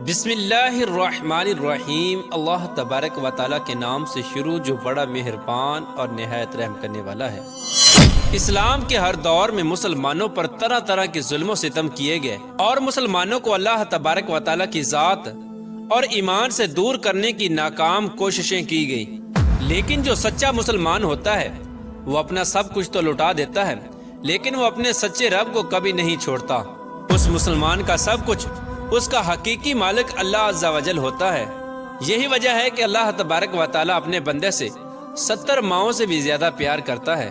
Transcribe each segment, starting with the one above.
بسم اللہ الرحمن الرحیم۔ اللہ تبارک و تعالیٰ کے نام سے شروع جو بڑا مہربان اور نہایت رحم کرنے والا ہے۔ اسلام کے ہر دور میں مسلمانوں پر طرح طرح کے ظلم و ستم کیے گئے اور مسلمانوں کو اللہ تبارک و تعالیٰ کی ذات اور ایمان سے دور کرنے کی ناکام کوششیں کی گئی، لیکن جو سچا مسلمان ہوتا ہے وہ اپنا سب کچھ تو لٹا دیتا ہے، لیکن وہ اپنے سچے رب کو کبھی نہیں چھوڑتا۔ اس مسلمان کا سب کچھ اس کا حقیقی مالک اللہ عز و جل ہوتا ہے۔ یہی وجہ ہے کہ اللہ تبارک و تعالیٰ اپنے بندے سے 70 ماؤں سے بھی زیادہ پیار کرتا ہے۔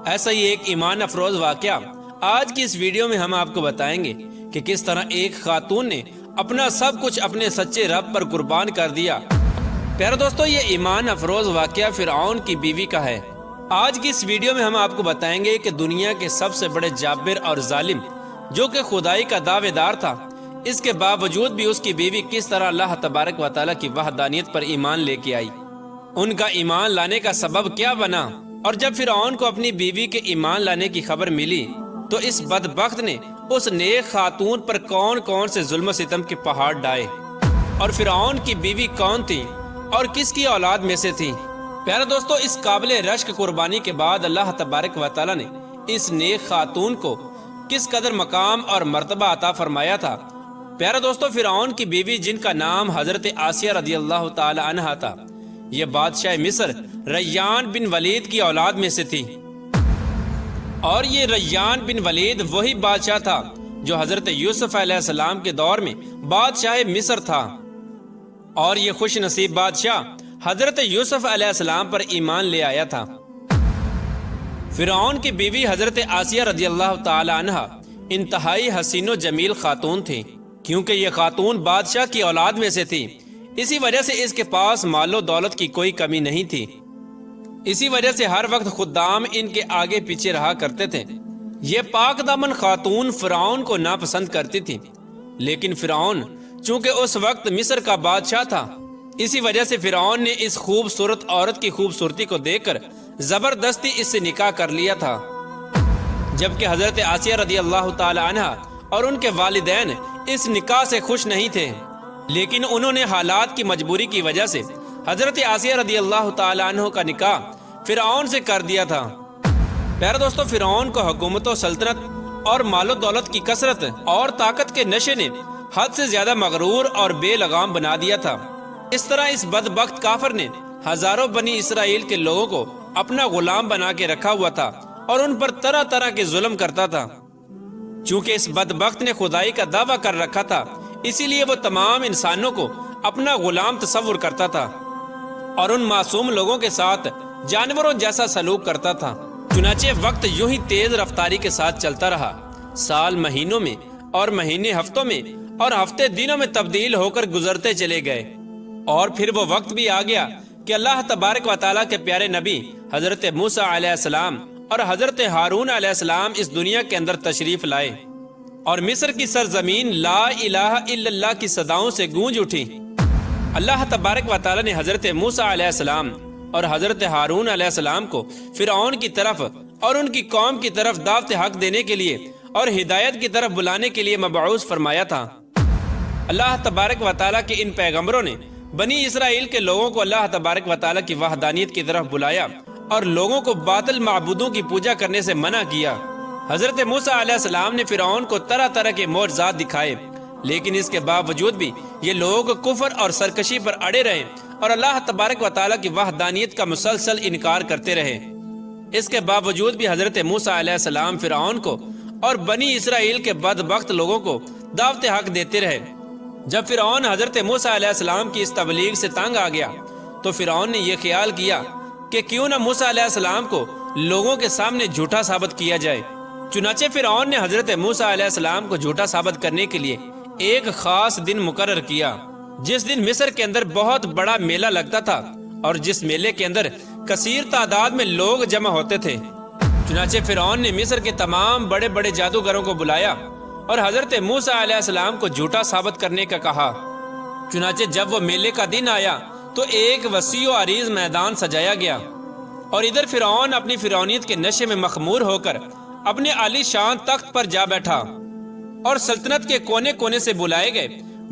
ایسا ہی ایک ایمان افروز واقعہ آج کی اس ویڈیو میں ہم آپ کو بتائیں گے کہ کس طرح ایک خاتون نے اپنا سب کچھ اپنے سچے رب پر قربان کر دیا۔ پیارے دوستو، یہ ایمان افروز واقعہ فرعون کی بیوی کا ہے۔ آج کی اس ویڈیو میں ہم آپ کو بتائیں گے کہ دنیا کے سب سے بڑے جابر اور ظالم جو کہ خدائی کا دعوے دار تھا، اس کے باوجود بھی اس کی بیوی کس طرح اللہ تبارک و تعالیٰ کی وحدانیت پر ایمان لے کے آئی۔ ان کا ایمان لانے کا سبب کیا بنا، اور جب فرعون کو اپنی بیوی کے ایمان لانے کی خبر ملی تو اس بدبخت نے اس نیک خاتون پر کون کون سے ظلم و ستم کے پہاڑ ڈائے، اور فرعون کی بیوی کون تھی اور کس کی اولاد میں سے تھی۔ پیارے دوستو، اس قابل رشک قربانی کے بعد اللہ تبارک و تعالیٰ نے اس نیک خاتون کو کس قدر مقام اور مرتبہ عطا فرمایا تھا۔ پیارے دوستو، فرعون کی بیوی جن کا نام حضرت آسیہ رضی اللہ تعالی عنہا تھا، یہ بادشاہ مصر ریان بن ولید کی اولاد میں سے تھی، اور یہ ریان بن ولید وہی بادشاہ تھا جو حضرت یوسف علیہ السلام کے دور میں بادشاہ مصر تھا، اور یہ خوش نصیب بادشاہ حضرت یوسف علیہ السلام پر ایمان لے آیا تھا۔ فرعون کی بیوی حضرت آسیہ رضی اللہ تعالی عنہا انتہائی حسین و جمیل خاتون تھی، کیونکہ یہ خاتون بادشاہ کی اولاد میں سے تھی، اسی وجہ سے اس کے پاس مال و دولت کی کوئی کمی نہیں تھی۔ اسی وجہ سے ہر وقت خدام ان کے آگے پیچھے رہا کرتے تھے۔ یہ پاک دامن خاتون فرعون کو ناپسند کرتی تھی، لیکن فرعون چونکہ اس وقت مصر کا بادشاہ تھا، اسی وجہ سے فرعون نے اس خوبصورت عورت کی خوبصورتی کو دیکھ کر زبردستی اس سے نکاح کر لیا تھا، جبکہ حضرت آسیہ رضی اللہ تعالی عنہا اور ان کے والدین اس نکاح سے خوش نہیں تھے، لیکن انہوں نے حالات کی مجبوری کی وجہ سے حضرت آسیہ رضی اللہ تعالی عنہ کا نکاح فرعون سے کر دیا تھا۔ پیارے دوستو، فرعون کو حکومت و سلطنت اور مال و دولت کی کثرت اور طاقت کے نشے نے حد سے زیادہ مغرور اور بے لگام بنا دیا تھا۔ اس طرح اس بدبخت کافر نے ہزاروں بنی اسرائیل کے لوگوں کو اپنا غلام بنا کے رکھا ہوا تھا اور ان پر طرح طرح کے ظلم کرتا تھا۔ چونکہ اس بدبخت نے خدائی کا دعویٰ کر رکھا تھا، اسی لیے وہ تمام انسانوں کو اپنا غلام تصور کرتا تھا اور ان معصوم لوگوں کے ساتھ جانوروں جیسا سلوک کرتا تھا۔ چنانچہ وقت یوں ہی تیز رفتاری کے ساتھ چلتا رہا، سال مہینوں میں اور مہینے ہفتوں میں اور ہفتے دنوں میں تبدیل ہو کر گزرتے چلے گئے، اور پھر وہ وقت بھی آ گیا کہ اللہ تبارک و تعالیٰ کے پیارے نبی حضرت موسیٰ علیہ السلام اور حضرت ہارون علیہ السلام اس دنیا کے اندر تشریف لائے، اور مصر کی سرزمین لا الہ الا اللہ کی صداؤں سے گونج اٹھی۔ اللہ تبارک و تعالیٰ نے حضرت موسیٰ علیہ السلام اور حضرت ہارون علیہ السلام کو فرعون کی طرف اور ان کی قوم کی طرف دعوت حق دینے کے لیے اور ہدایت کی طرف بلانے کے لیے مبعوث فرمایا تھا۔ اللہ تبارک و تعالیٰ کے ان پیغمبروں نے بنی اسرائیل کے لوگوں کو اللہ تبارک و تعالیٰ کی وحدانیت کی طرف بلایا اور لوگوں کو باطل معبودوں کی پوجا کرنے سے منع کیا۔ حضرت موسیٰ علیہ السلام نے فرعون کو طرح طرح کے معجزات دکھائے، لیکن اس کے باوجود بھی یہ لوگ کفر اور سرکشی پر اڑے رہے اور اللہ تبارک و تعالیٰ کی وحدانیت کا مسلسل انکار کرتے رہے۔ اس کے باوجود بھی حضرت موسیٰ علیہ السلام فرعون کو اور بنی اسرائیل کے بدبخت لوگوں کو دعوت حق دیتے رہے۔ جب فرعون حضرت موسیٰ علیہ السلام کی اس تبلیغ سے تنگ آ گیا تو فرعون نے یہ خیال کیا کہ کیوں نہ موسیٰ علیہ السلام کو لوگوں کے سامنے جھوٹا ثابت کیا جائے۔ چنانچہ فرعون نے حضرت موسیٰ علیہ السلام کو جھوٹا ثابت کرنے کے لیے ایک خاص دن مقرر کیا، جس دن مصر کے اندر بہت بڑا میلہ لگتا تھا اور جس میلے کے اندر کثیر تعداد میں لوگ جمع ہوتے تھے۔ چنانچہ فرعون نے مصر کے تمام بڑے بڑے جادوگروں کو بلایا اور حضرت موسیٰ علیہ السلام کو جھوٹا ثابت کرنے کا کہا۔ چنانچہ جب وہ میلے کا دن آیا تو ایک وسیع و عریض میدان سجایا گیا، اور ادھر فرعون اپنی فرعونیت کے نشے میں مخمور ہو کر اپنے عالی شان تخت پر جا بیٹھا، اور سلطنت کے کونے کونے سے بلائے گئے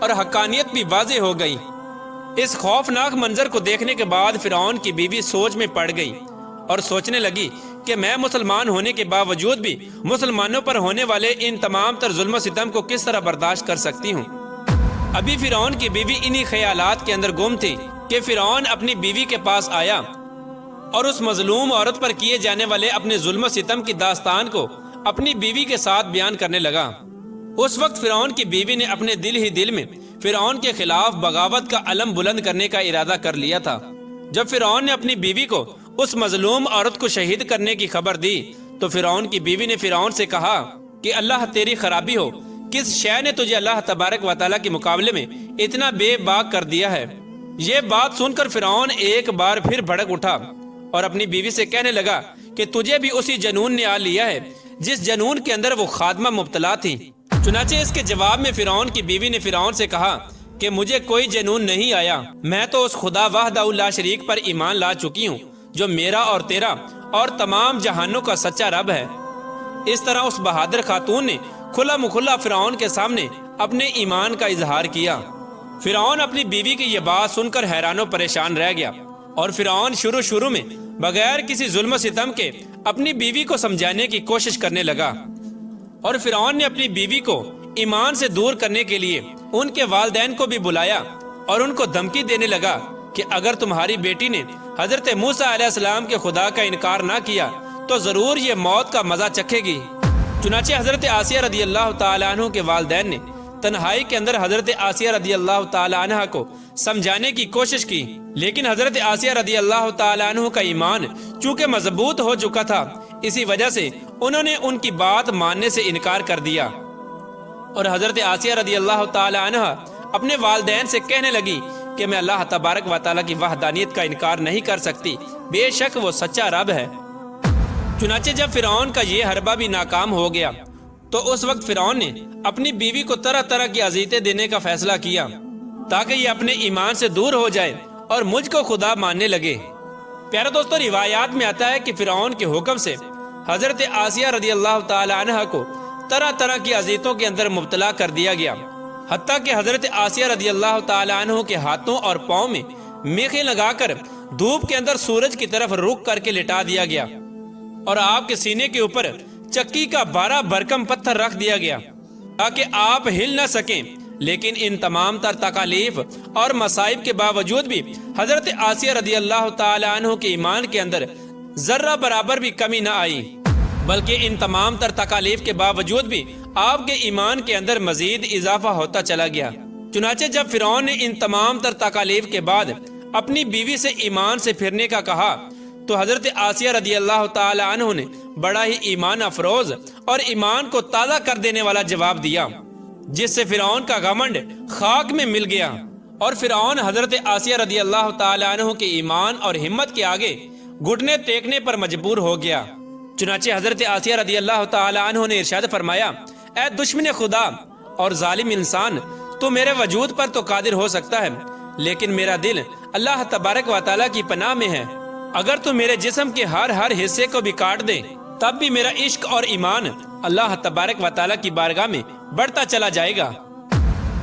اور حقانیت بھی واضح ہو گئی۔ اس خوفناک منظر کو دیکھنے کے بعد فرعون کی بیوی سوچ میں پڑ گئی اور سوچنے لگی کہ میں مسلمان ہونے کے باوجود بھی مسلمانوں پر ہونے والے ان تمام تر ظلم و ستم کو کس طرح برداشت کر سکتی ہوں۔ ابھی فرعون کی بیوی انہی خیالات کے اندر گم تھی کہ فرعون اپنی بیوی کے پاس آیا اور اس مظلوم عورت پر کیے جانے والے اپنے ظلم و ستم کی داستان کو اپنی بیوی کے ساتھ بیان کرنے لگا۔ اس وقت فرعون کی بیوی نے اپنے دل ہی دل میں فرعون کے خلاف بغاوت کا علم بلند کرنے کا ارادہ کر لیا تھا۔ جب فرعون نے اپنی بیوی کو اس مظلوم عورت کو شہید کرنے کی خبر دی تو فرعون کی بیوی نے فرعون سے کہا کہ اللہ تیری خرابی ہو، کس شے نے تجھے اللہ تبارک و تعالیٰ کے مقابلے میں اتنا بے باک کر دیا ہے؟ یہ بات سن کر فرعون ایک بار پھر بھڑک اٹھا اور اپنی بیوی سے کہنے لگا کہ تجھے بھی اسی جنون نے آ لیا ہے جس جنون کے اندر وہ خادمہ مبتلا تھی۔ چنانچہ اس کے جواب میں فرعون کی بیوی نے فرعون سے کہا کہ مجھے کوئی جنون نہیں آیا، میں تو اس خدا وحدہ لا شریک پر ایمان لا چکی ہوں جو میرا اور تیرا اور تمام جہانوں کا سچا رب ہے۔ اس طرح اس بہادر خاتون نے کھلا مکھلا فرعون کے سامنے اپنے ایمان کا اظہار کیا۔ فرعون اپنی بیوی کی یہ بات سن کر حیران و پریشان رہ گیا اور فرعون شروع میں بغیر کسی ظلم و ستم کے اپنی بیوی کو سمجھانے کی کوشش کرنے لگا، اور فرعون نے اپنی بیوی کو ایمان سے دور کرنے کے لیے ان کے والدین کو بھی بلایا اور ان کو دھمکی دینے لگا کہ اگر تمہاری بیٹی نے حضرت موسیٰ علیہ السلام کے خدا کا انکار نہ کیا تو ضرور یہ موت کا مزہ چکھے گی۔ چنانچہ حضرت آسیہ رضی اللہ تعالیٰ عنہ کے والدین نے تنہائی کے اندر حضرت آسیہ رضی اللہ تعالیٰ عنہ کو سمجھانے کی کوشش کی، لیکن حضرت آسیہ رضی اللہ تعالیٰ عنہ کا ایمان چونکہ مضبوط ہو چکا تھا، اسی وجہ سے انہوں نے ان کی بات ماننے سے انکار کر دیا، اور حضرت آسیہ رضی اللہ تعالیٰ عنہ اپنے والدین سے کہنے لگی کہ میں اللہ تبارک و تعالیٰ کی وحدانیت کا انکار نہیں کر سکتی، بے شک وہ سچا رب ہے۔ چنانچہ جب فرعون کا یہ حربہ بھی ناکام ہو گیا تو اس وقت فرعون نے اپنی بیوی کو طرح طرح کی اذیتیں دینے کا فیصلہ کیا تاکہ یہ اپنے ایمان سے دور ہو جائے اور مجھ کو خدا ماننے لگے۔ پیارے دوستو، روایات میں آتا ہے کہ فرعون کے حکم سے حضرت آسیہ رضی اللہ تعالی عنہ کو طرح طرح کی اذیتوں کے اندر مبتلا کر دیا گیا، حتیٰ کہ حضرت آسیہ رضی اللہ تعالی عنہ کے ہاتھوں اور پاؤں میں میخیں لگا کر دھوپ کے اندر سورج کی طرف رخ کر کے لٹا دیا گیا، اور آپ کے سینے کے اوپر چکی کا 12 بھرکم پتھر رکھ دیا گیا تاکہ آپ ہل نہ سکیں۔ لیکن ان تمام تر تکالیف اور مصائب کے باوجود بھی حضرت آسیہ رضی اللہ تعالی عنہ کے ایمان کے اندر ذرہ برابر بھی کمی نہ آئی، بلکہ ان تمام تر تکالیف کے باوجود بھی آپ کے ایمان کے اندر مزید اضافہ ہوتا چلا گیا۔ چنانچہ جب فرعون نے ان تمام تر تکالیف کے بعد اپنی بیوی سے ایمان سے پھرنے کا کہا تو حضرت آسیہ رضی اللہ تعالی عنہ نے بڑا ہی ایمان افروز اور ایمان کو تازہ کر دینے والا جواب دیا، جس سے فرعون کا گھمنڈ خاک میں مل گیا، اور فرعون حضرت آسیہ رضی اللہ تعالی عنہ کے ایمان اور ہمت کے آگے گھٹنے ٹیکنے پر مجبور ہو گیا۔ چنانچہ حضرت آسیہ رضی اللہ تعالی عنہ نے ارشاد فرمایا، اے دشمن خدا اور ظالم انسان، تو میرے وجود پر تو قادر ہو سکتا ہے، لیکن میرا دل اللہ تبارک و تعالیٰ کی پناہ میں ہے۔ اگر تو میرے جسم کے ہر حصے کو بھی کاٹ دے تب بھی میرا عشق اور ایمان اللہ تبارک و تعالیٰ کی بارگاہ میں بڑھتا چلا جائے گا۔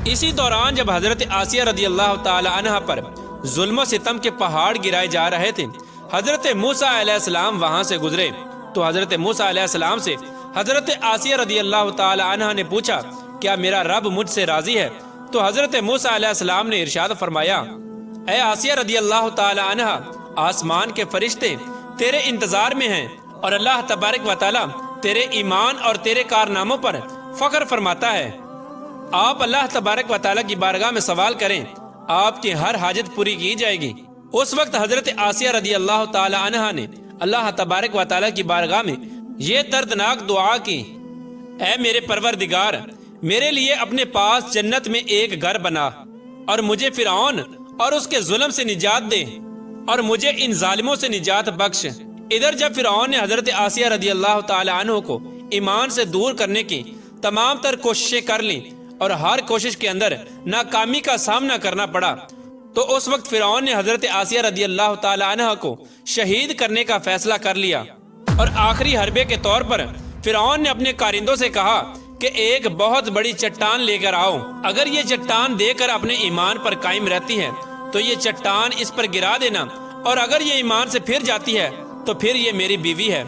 اسی دوران جب حضرت آسیہ رضی اللہ تعالی عنہ پر ظلم و ستم کے پہاڑ گرائے جا رہے تھے، حضرت موسیٰ علیہ السلام وہاں سے گزرے تو حضرت موسیٰ علیہ السلام سے حضرت آسیہ رضی اللہ تعالی عنہ نے پوچھا، کیا میرا رب مجھ سے راضی ہے؟ تو حضرت موسیٰ علیہ السلام نے ارشاد فرمایا، اے آسیہ رضی اللہ تعالی عنہ، آسمان کے فرشتے تیرے انتظار میں ہیں اور اللہ تبارک و تعالیٰ تیرے ایمان اور تیرے کارناموں پر فخر فرماتا ہے۔ آپ اللہ تبارک و تعالیٰ کی بارگاہ میں سوال کریں، آپ کی ہر حاجت پوری کی جائے گی۔ اس وقت حضرت آسیہ رضی اللہ تعالی عنہ نے اللہ تبارک و تعالیٰ کی بارگاہ میں یہ دردناک دعا کی، اے میرے پروردگار، میرے لیے اپنے پاس جنت میں ایک گھر بنا اور مجھے فرعون اور اس کے ظلم سے نجات دے اور مجھے ان ظالموں سے نجات بخش۔ ادھر جب فرعون نے حضرت آسیہ رضی اللہ تعالی عنہ کو ایمان سے دور کرنے کی تمام تر کوششیں کر لیں اور ہر کوشش کے اندر ناکامی کا سامنا کرنا پڑا، تو اس وقت فرعون نے حضرت آسیہ رضی اللہ تعالی عنہ کو شہید کرنے کا فیصلہ کر لیا، اور آخری حربے کے طور پر فرعون نے اپنے کارندوں سے کہا کہ ایک بہت بڑی چٹان لے کر آؤ، اگر یہ چٹان دے کر اپنے ایمان پر قائم رہتی ہے تو یہ چٹان اس پر گرا دینا، اور اگر یہ ایمان سے پھر جاتی ہے تو پھر یہ میری بیوی ہے۔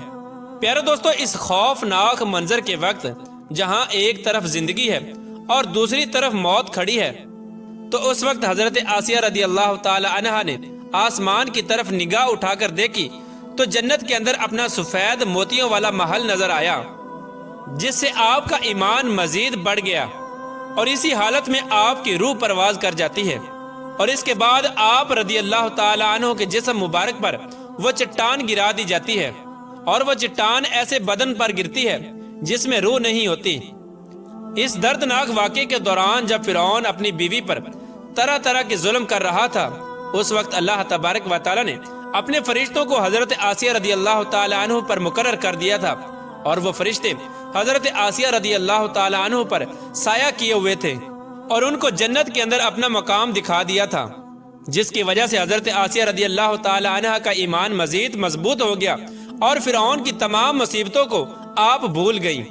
پیارے دوستو، اس خوفناک منظر کے وقت جہاں ایک طرف زندگی ہے اور دوسری طرف موت کھڑی ہے، تو اس وقت حضرت آسیہ رضی اللہ تعالی عنہا نے آسمان کی طرف نگاہ اٹھا کر دیکھی تو جنت کے اندر اپنا سفید موتیوں والا محل نظر آیا، جس سے آپ کا ایمان مزید بڑھ گیا، اور اسی حالت میں آپ کی روح پرواز کر جاتی ہے، اور اس کے بعد آپ رضی اللہ تعالی عنہ کے جسم مبارک پر وہ چٹان گرا دی جاتی ہے، اور وہ چٹان ایسے بدن پر گرتی ہے جس میں روح نہیں ہوتی۔ اس دردناک واقعے کے دوران جب فرعون اپنی بیوی پر طرح طرح کے ظلم کر رہا تھا، اس وقت اللہ تبارک و تعالی نے اپنے فرشتوں کو حضرت آسیہ رضی اللہ تعالی عنہ پر مقرر کر دیا تھا، اور وہ فرشتے حضرت آسیہ رضی اللہ تعالی عنہ پر سایہ کیے ہوئے تھے، اور ان کو جنت کے اندر اپنا مقام دکھا دیا تھا، جس کی وجہ سے حضرت آسیہ رضی اللہ تعالی عنہ کا ایمان مزید مضبوط ہو گیا، اور فرعون کی تمام مصیبتوں کو آپ بھول گئی۔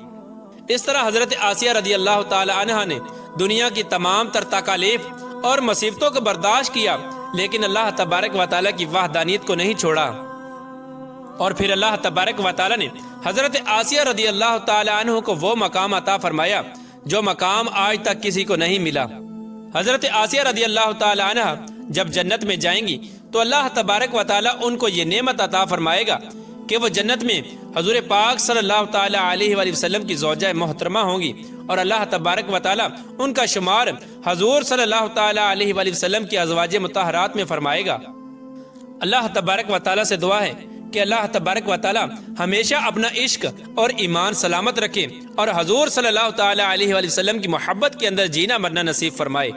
اس طرح حضرت آسیہ رضی اللہ تعالی عنہ نے دنیا کی تمام تر تکالیف اور مصیبتوں کو برداشت کیا، لیکن اللہ تبارک و تعالی کی وحدانیت کو نہیں چھوڑا، اور پھر اللہ تبارک و تعالی نے حضرت آسیہ رضی اللہ تعالی عنہ کو وہ مقام عطا فرمایا جو مقام آج تک کسی کو نہیں ملا۔ حضرت آسیہ رضی اللہ تعالی عنہ جب جنت میں جائیں گی تو اللہ تبارک و تعالی ان کو یہ نعمت عطا فرمائے گا کہ وہ جنت میں حضور پاک صلی اللہ تعالی علیہ وآلہ وسلم کی زوجہ محترمہ ہوں گی، اور اللہ تبارک و تعالی ان کا شمار حضور صلی اللہ تعالی علیہ وآلہ وسلم کی ازواج مطہرات میں فرمائے گا۔ اللہ تبارک و تعالی سے دعا ہے کہ اللہ تبارک و تعالی ہمیشہ اپنا عشق اور ایمان سلامت رکھے، اور حضور صلی اللہ تعالی علیہ وآلہ وسلم کی محبت کے اندر جینا مرنا نصیب فرمائے۔